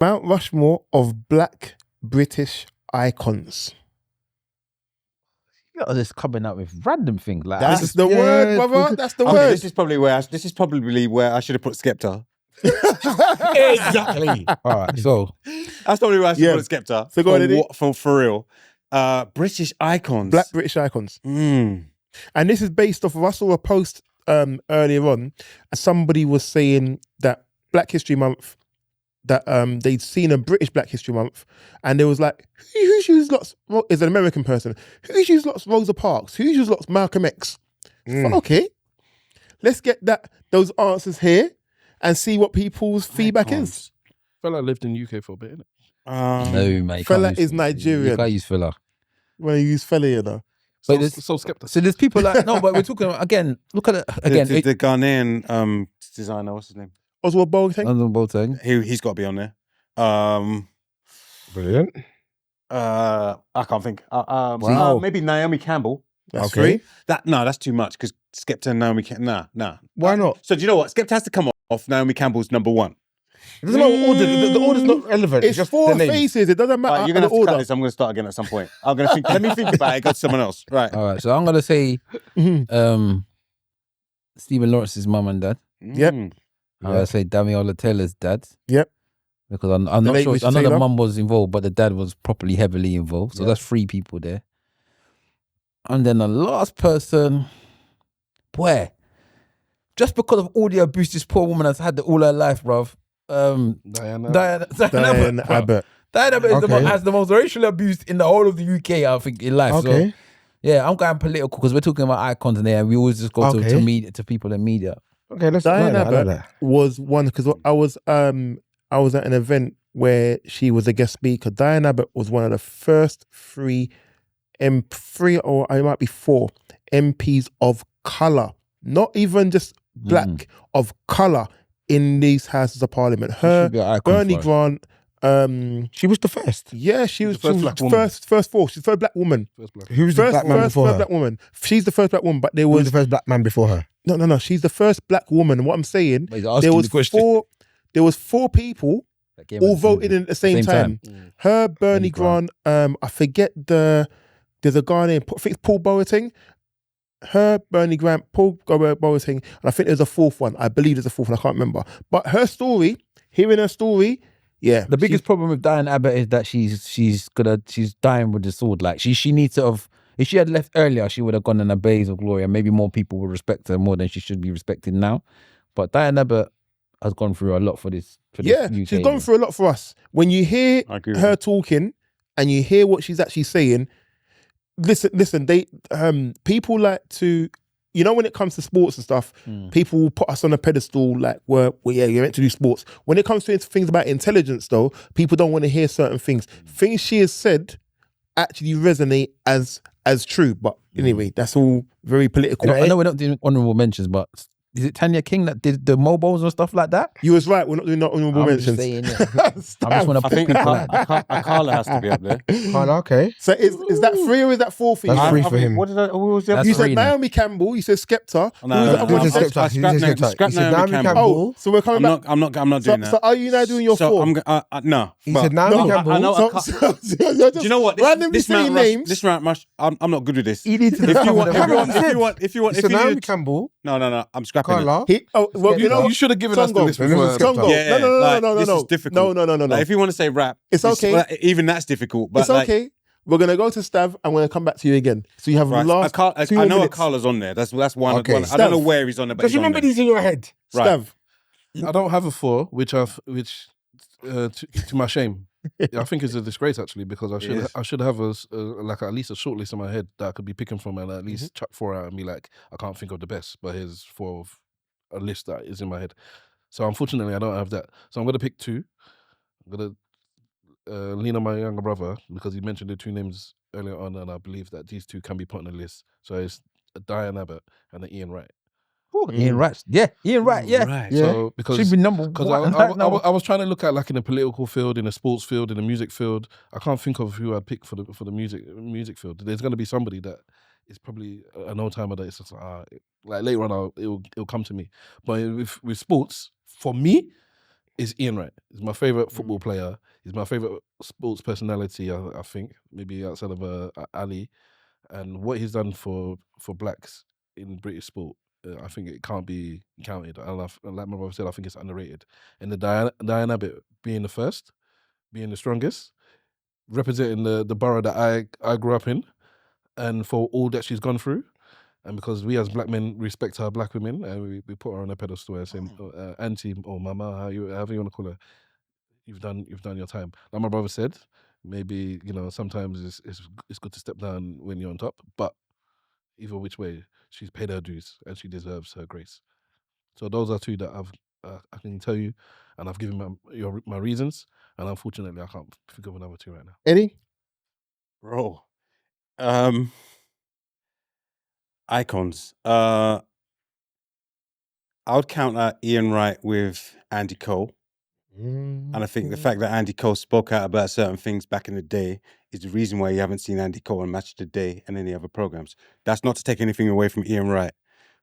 Mount Rushmore of Black British icons. You're just coming out with random things like That's the word, brother. That's the word. This is probably where I should have put Skepta. Exactly. All right, so That's probably where I should put Skepta. So go on, for real. British icons. Black British icons. And this is based off of, I saw a post earlier on, somebody was saying that Black History Month, that they'd seen a British Black History Month, and there was like, who's used lots, is an American person, who's used lots Rosa Parks, who's used lots Malcolm X. Okay, let's get those answers here and see what people's feedback is. Fella lived in the UK for a bit, innit? no, mate. Fella is Nigerian. You can't use fella. When you use fella, you know. So Skepta. So there's people like, no, but we're talking about, again, look at it, again. The Ghanaian designer, what's his name? Oswald Boateng. Oswald Boateng. He's got to be on there. Brilliant. I can't think. Wow. Maybe Naomi Campbell. That's Okay. three. That's too much because Skepta and Naomi Campbell. Nah. Why not? So do you know what? Skepta has to come off. Naomi Campbell's number one. It doesn't matter what order. The order's not relevant. It's just four the name. faces. It doesn't matter. Right, you're gonna have the to cut order. this. I'm gonna start again at some point. I'm gonna think. Let me think about it. Go to someone else. Right. All right, so I'm gonna say Stephen Lawrence's mum and dad. Yep. Mm. I'm gonna say Damiola Taylor's dad. Yep. Because I'm not late sure. Richard I know the Taylor. mum was involved, but the dad was properly heavily involved. So that's three people there. And then the last person, boy, just because of all the abuse this poor woman has had all her life, bruv. Diana. Diana Abbott. Diana Abbott is Okay. has the most racially abused in the whole of the UK, I think, in life. Okay. So, yeah, I'm going political because we're talking about icons in there, and we always just go Okay. to media, to people in media. Okay, let's Diana like Abbott that. was one, because I was at an event where she was a guest speaker. Diana Abbott was one of the first three, or I might be four MPs of colour, not even just black, of colour in these houses of parliament. Her, should be an icon Bernie for us. Grant, She was the first. yeah, she was the first black woman. first four. She's the first black woman. First black. Who was the black man before first her? black woman. She's the first black woman, but there Who was was the first black man before her? no. She's the first black woman. And what I'm saying, But he's asking there was the question. four. There was four people That came all at the same voted in at the same time. Mm. Her, Bernie Bernie Grant, I forget there's a guy named, I think it's Paul Boateng. Her, Bernie Grant, Paul Boateng, and I think there's a fourth one. I believe there's a fourth one, I can't remember. But her story, hearing her story, yeah. The biggest problem with Diana Abbott is that she's dying with the sword. Like she needs to have. If she had left earlier, she would have gone in a blaze of glory, and maybe more people would respect her more than she should be respected now. But Diana Abbott has gone through a lot for this. Yeah, UK, she's gone through a lot for us. When you hear I agree with her you. talking and you hear what she's actually saying, listen, they people like to, you know, when it comes to sports and stuff, people will put us on a pedestal like well, yeah, you're meant to do sports. When it comes to things about intelligence though, people don't want to hear certain things. Things she has said actually resonate as true. But anyway, that's all very political. I know we're not doing honourable mentions, but is it Tanya King that did the mobiles and stuff like that? You was right, we're not doing no honourable I'm just mentions. saying, yeah. I just want to I put think people like Akala has to be up there. Oh, okay. So is that three or is that four for you? That's three for him. What did who was the That's other You one? said three now. Naomi Campbell, you said Skepta. No, Who was no, the other no, one? Who's the I Skepta? scrapped Who's the Naomi- Skepta? scrapped He said Naomi Naomi Campbell. Oh, so we're coming back. I'm not doing that. So are you now doing your So four? no. He but- said Naomi No, Campbell. I know. You're Do you know what? randomly saying names. This round rush. I'm not good with this. You need to If you want, He said Naomi need, Campbell, no, I'm scrapping it. Carla. You know, You should have given us the Tongo. list before. Tongo. Yeah, No, like, no. this is difficult. No. Like, if you want to say rap, It's okay. Even that's difficult. But It's like, okay. We're gonna go to Stav and we're gonna come back to you again. So you have Right, the last I 2 more know minutes. Akala's on there. That's one. Okay. I don't know where he's on there, but Just he's on remember there. these in your head. Right. Stav. I don't have a four, which to my shame, I think it's a disgrace actually, because I should have like at least a short list in my head that I could be picking from and at least chuck four out and be like, I can't think of the best, but here's four of a list that is in my head. So unfortunately, I don't have that. So I'm gonna pick two. I'm gonna lean on my younger brother because he mentioned the two names earlier on, and I believe that these two can be put on the list. So it's Diane Abbott and Ian Wright. Ian Wright. Yeah, Ian Wright. Yeah, Right. Yeah. So because should be number because one. I was trying to look at like in the political field, in the sports field, in the music field. I can't think of who I'd pick for the music field. There's going to be somebody that is probably an old timer that it's just like later on it'll come to me. But with sports, for me, is Ian Wright. He's my favorite football player. He's my favorite sports personality. I think maybe outside of Ali, and what he's done for blacks in British sport. I think it can't be counted. And like my brother said, I think it's underrated. And the Diane Abbott being the first, being the strongest, representing the borough that I grew up in, and for all that she's gone through, and because we as black men respect our black women, and we put her on a pedestal and saying, auntie or mama, however you want to call her, you've done your time. Like my brother said, maybe sometimes it's good to step down when you're on top, but either which way, she's paid her dues and she deserves her grace. So those are two that I can tell you, and I've given my reasons, and unfortunately I can't think of another two right now. Eddie? Bro. Icons. I would count out Ian Wright with Andy Cole. And I think the fact that Andy Cole spoke out about certain things back in the day is the reason why you haven't seen Andy Cole on Match of the Day and any other programs. That's not to take anything away from Ian Wright,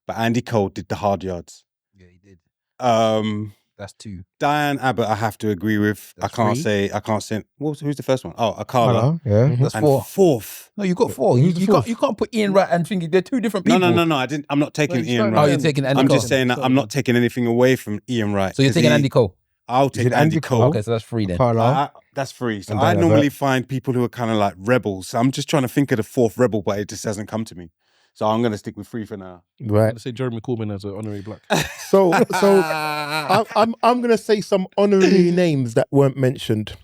but Andy Cole did the hard yards. Yeah, he did. That's 2. Diane Abbott, I have to agree with. That's I can't 3. say. Who's the first one? Oh, Akala. Yeah. That's And 4. fourth. No, you got 4. Who's the You fourth? can't put Ian Wright and think they're 2 different people. No. I'm not taking Wait, Ian start Oh, Wright. you're taking Andy I'm Cole. just saying that I'm not taking anything away from Ian Wright. So you're 'cause taking Andy Cole. I'll Is take it Andy Andy Cole. Cole? Okay, so that's 3 then. Carla. That's 3. So And I Diana normally Abbott. find people who are kind of like rebels. So I'm just trying to think of the 4th rebel, but it just hasn't come to me. So I'm going to stick with 3 for now. I'm Right. gonna say Jeremy Corbyn as an honorary black. So I'm gonna say some honorary names that weren't mentioned.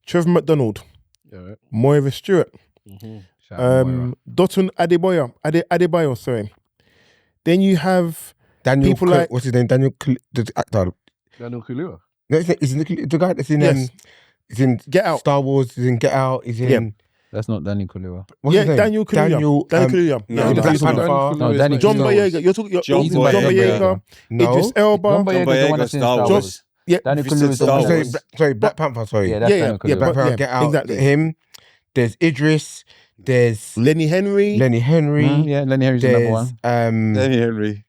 Trevor McDonald, Yeah, right. Moira Stewart, Shout out Moira. Dotun Adebayo, sorry. Then you have Daniel, people like- what's his name? Daniel, the actor. Daniel Kaluuya. No, is the guy that's in Yes. He's in Get Out. Star Wars. He's in Get Out. He's in. Yeah. That's not Danny Kaluuya. What's his name? Daniel Kaluuya. Daniel. Kaluuya. No, Yeah, the no, Black he's not. Panther. No, Danny John Star Boyega. You're talking. John John Boyega. Boyega. No. Idris Elba. John Boyega. John the one Boyega, that's in Star Star Wars. Wars. Yeah. Danny If you said Kaluuya is the Star one Sorry, Wars. sorry, Black Panther. Sorry. Yeah, that's Yeah, Daniel yeah, Kaluuya. Black Panther. yeah, Get Out. exactly. Him. There's Idris. There's Lenny Henry. Lenny Henry. Yeah, Lenny Henry's another one. There's Lenny Henry.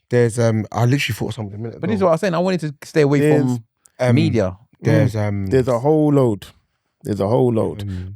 there's I literally thought something a minute But this is ago. what I was saying. I wanted to stay away from media. There's There's a whole load. There's a whole load.